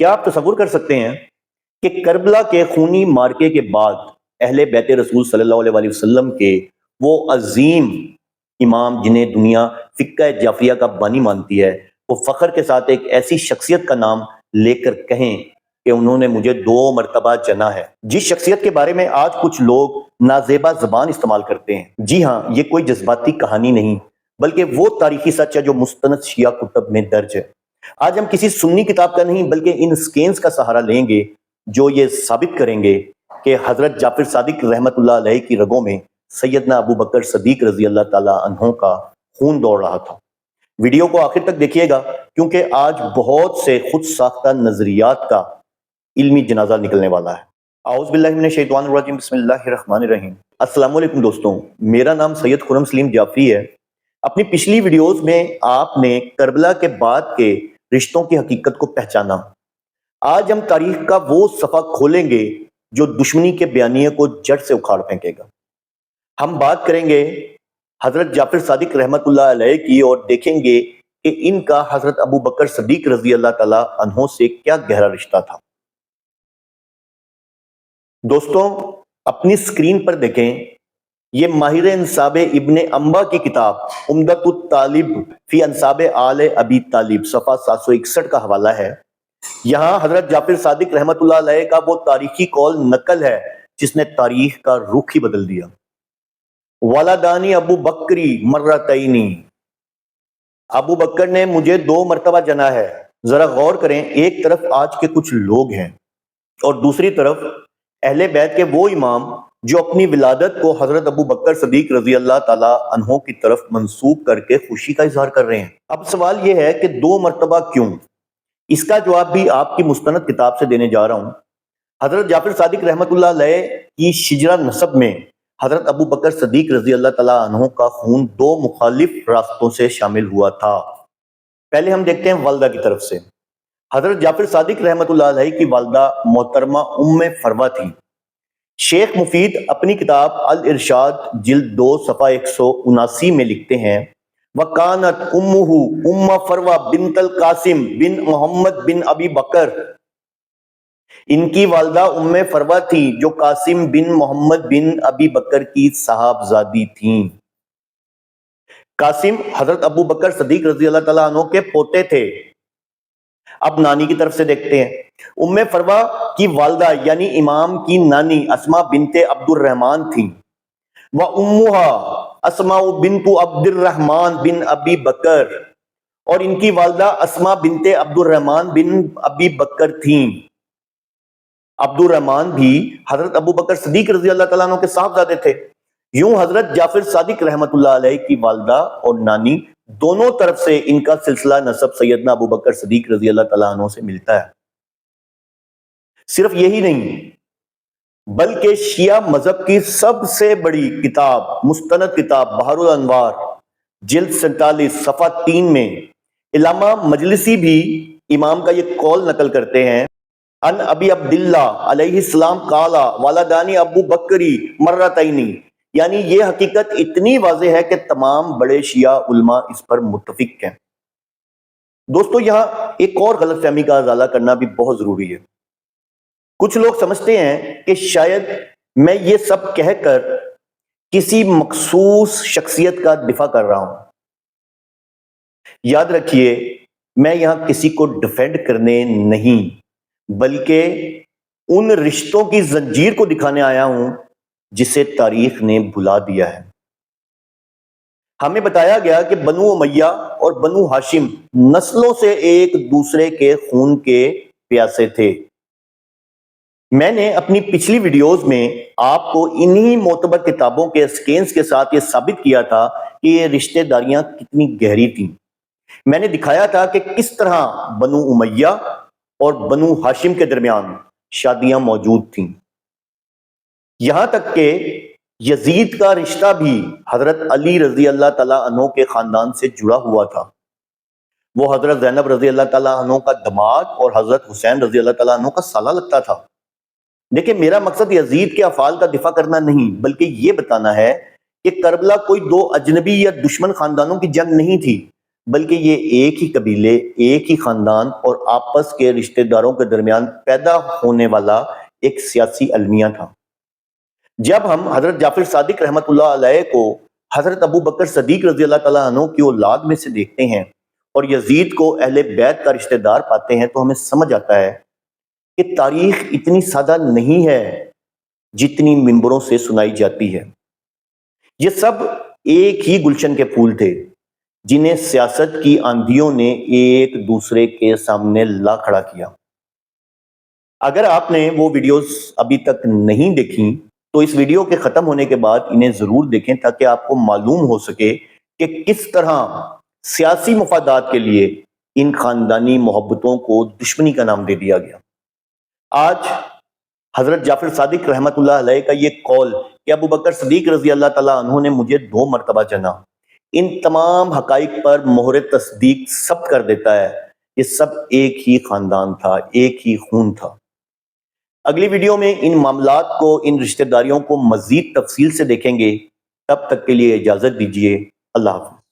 کیا آپ تصور کر سکتے ہیں کہ کربلا کے خونی مارکے کے بعد اہل بیت رسول صلی اللہ علیہ وسلم کے وہ عظیم امام جنہیں دنیا فقہ جعفریہ کا بانی مانتی ہے، وہ فخر کے ساتھ ایک ایسی شخصیت کا نام لے کر کہیں کہ انہوں نے مجھے 2 مرتبہ جنا ہے، جس شخصیت کے بارے میں آج کچھ لوگ نازیبا زبان استعمال کرتے ہیں۔ جی ہاں، یہ کوئی جذباتی کہانی نہیں بلکہ وہ تاریخی سچ ہے جو مستند شیعہ کتب میں درج ہے۔ آج ہم کسی سنی کتاب کا نہیں بلکہ ان سکینز کا سہارا لیں گے جو یہ ثابت کریں گے کہ حضرت جعفر صادق رحمت اللہ علیہ کی رگوں میں سیدنا ابو بکر صدیق رضی اللہ تعالیٰ عنہ کا خون دوڑ رہا تھا۔ ویڈیو کو آخر تک دیکھیے گا کیونکہ آج بہت سے خود ساختہ نظریات کا علمی جنازہ نکلنے والا ہے۔ اعوذ باللہ من الشیطان الرجیم، بسم اللہ الرحمن الرحیم۔ السلام علیکم دوستوں، میرا نام سید خرم سلیم جعفری ہے۔ اپنی پچھلی ویڈیوز میں آپ نے کربلا کے بعد کے رشتوں کی حقیقت کو پہچانا۔ آج ہم تاریخ کا وہ صفحہ کھولیں گے جو دشمنی کے بیانیے کو جڑ سے اکھاڑ پھینکے گا۔ ہم بات کریں گے حضرت جعفر صادق رحمت اللہ علیہ کی اور دیکھیں گے کہ ان کا حضرت ابو بکر صدیق رضی اللہ تعالی عنہ سے کیا گہرا رشتہ تھا۔ دوستوں، اپنی سکرین پر دیکھیں، یہ ماہر انساب ابن انبا کی کتاب عمدۃ الطالب فی انساب آل ابی طالب صفحہ 761 کا حوالہ ہے۔ یہاں حضرت جعفر صادق رحمت اللہ علیہ کا وہ تاریخی قول نقل ہے جس نے تاریخ کا رخ ہی بدل دیا۔ ولدانی ابو بکری مرتینی، ابو بکر نے مجھے 2 مرتبہ جنا ہے۔ ذرا غور کریں، ایک طرف آج کے کچھ لوگ ہیں اور دوسری طرف اہل بیت کے وہ امام جو اپنی ولادت کو حضرت ابو بکر صدیق رضی اللہ تعالی عنہ کی طرف منسوب کر کے خوشی کا اظہار کر رہے ہیں۔ اب سوال یہ ہے کہ 2 مرتبہ کیوں؟ اس کا جواب بھی آپ کی مستند کتاب سے دینے جا رہا ہوں۔ حضرت جعفر صادق رحمت اللہ علیہ کی شجرہ نسب میں حضرت ابو بکر صدیق رضی اللہ تعالیٰ عنہ کا خون 2 مخالف راستوں سے شامل ہوا تھا۔ پہلے ہم دیکھتے ہیں والدہ کی طرف سے۔ حضرت جعفر صادق رحمت اللہ علیہ کی والدہ محترمہ ام فروہ تھی۔ شیخ مفید اپنی کتاب الارشاد جلد 2 صفحہ 179 میں لکھتے ہیں، وَقَانَتْ أُمُّهُ أُمَّ فَرْوَةَ بِنْتَ الْقَاسِمِ بن محمد بن ابی بکر۔ ان کی والدہ ام فروہ تھی جو قاسم بن محمد بن ابی بکر کی صاحبزادی تھیں۔ قاسم حضرت ابو بکر صدیق رضی اللہ تعالیٰ عنہ کے پوتے تھے۔ اب نانی کی طرف سے دیکھتے ہیں۔ ام فروہ کی والدہ یعنی امام کی نانی اسماء بنت عبد الرحمن تھیں۔ وَأُمُّهَا اسماء بنت عبد الرحمن بن ابی بکر، اور ان کی والدہ اسماء بنت عبد الرحمن بن ابی بکر تھیں۔ عبد الرحمن بھی حضرت ابو بکر صدیق رضی اللہ تعالیٰ عنہ کے صاحبزادے تھے۔ یوں حضرت جعفر صادق رحمت اللہ علیہ کی والدہ اور نانی دونوں طرف سے ان کا سلسلہ نسب سیدنا ابو بکر صدیق رضی اللہ تعالیٰ عنہ سے ملتا ہے۔ صرف یہی نہیں بلکہ شیعہ مذہب کی سب سے بڑی کتاب مستند کتاب بحر الانوار جلد 47 صفحہ 3 میں علامہ مجلسی بھی امام کا یہ قول نقل کرتے ہیں، ان ابی عبداللہ علیہ السلام قال ولدانی ابو بکری مرتینی، یعنی یہ حقیقت اتنی واضح ہے کہ تمام بڑے شیعہ علماء اس پر متفق ہیں۔ دوستو، یہاں ایک اور غلط فہمی کا ازالہ کرنا بھی بہت ضروری ہے۔ کچھ لوگ سمجھتے ہیں کہ شاید میں یہ سب کہہ کر کسی مخصوص شخصیت کا دفاع کر رہا ہوں۔ یاد رکھیے، میں یہاں کسی کو ڈیفینڈ کرنے نہیں بلکہ ان رشتوں کی زنجیر کو دکھانے آیا ہوں جسے تاریخ نے بھلا دیا ہے۔ ہمیں بتایا گیا کہ بنو امیہ اور بنو ہاشم نسلوں سے ایک دوسرے کے خون کے پیاسے تھے۔ میں نے اپنی پچھلی ویڈیوز میں آپ کو انہی معتبر کتابوں کے سکینز کے ساتھ یہ ثابت کیا تھا کہ یہ رشتہ داریاں کتنی گہری تھیں۔ میں نے دکھایا تھا کہ کس طرح بنو امیہ اور بنو ہاشم کے درمیان شادیاں موجود تھیں، یہاں تک کہ یزید کا رشتہ بھی حضرت علی رضی اللہ تعالیٰ عنہ کے خاندان سے جڑا ہوا تھا۔ وہ حضرت زینب رضی اللہ تعالیٰ عنہ کا داماد اور حضرت حسین رضی اللہ تعالیٰ عنہ کا سالہ لگتا تھا۔ دیکھیں، میرا مقصد یزید کے افعال کا دفاع کرنا نہیں بلکہ یہ بتانا ہے کہ کربلا کوئی 2 اجنبی یا دشمن خاندانوں کی جنگ نہیں تھی بلکہ یہ ایک ہی قبیلے، ایک ہی خاندان اور آپس کے رشتہ داروں کے درمیان پیدا ہونے والا ایک سیاسی المیہ تھا۔ جب ہم حضرت جعفر صادق رحمۃ اللہ علیہ کو حضرت ابو بکر صدیق رضی اللہ تعالیٰ عنہ کی اولاد میں سے دیکھتے ہیں اور یزید کو اہل بیت کا رشتہ دار پاتے ہیں تو ہمیں سمجھ آتا ہے کہ تاریخ اتنی سادہ نہیں ہے جتنی منبروں سے سنائی جاتی ہے۔ یہ سب ایک ہی گلشن کے پھول تھے جنہیں سیاست کی آندھیوں نے ایک دوسرے کے سامنے لا کھڑا کیا۔ اگر آپ نے وہ ویڈیوز ابھی تک نہیں دیکھیں تو اس ویڈیو کے ختم ہونے کے بعد انہیں ضرور دیکھیں تاکہ آپ کو معلوم ہو سکے کہ کس طرح سیاسی مفادات کے لیے ان خاندانی محبتوں کو دشمنی کا نام دے دیا گیا۔ آج حضرت جعفر صادق رحمۃ اللہ علیہ کا یہ قول کہ ابو بکر صدیق رضی اللہ تعالیٰ عنہ نے مجھے 2 مرتبہ جنا، ان تمام حقائق پر مہر تصدیق ثبت کر دیتا ہے۔ یہ سب ایک ہی خاندان تھا، ایک ہی خون تھا۔ اگلی ویڈیو میں ان معاملات کو، ان رشتہ داریوں کو مزید تفصیل سے دیکھیں گے۔ تب تک کے لیے اجازت دیجیے۔ اللہ حافظ۔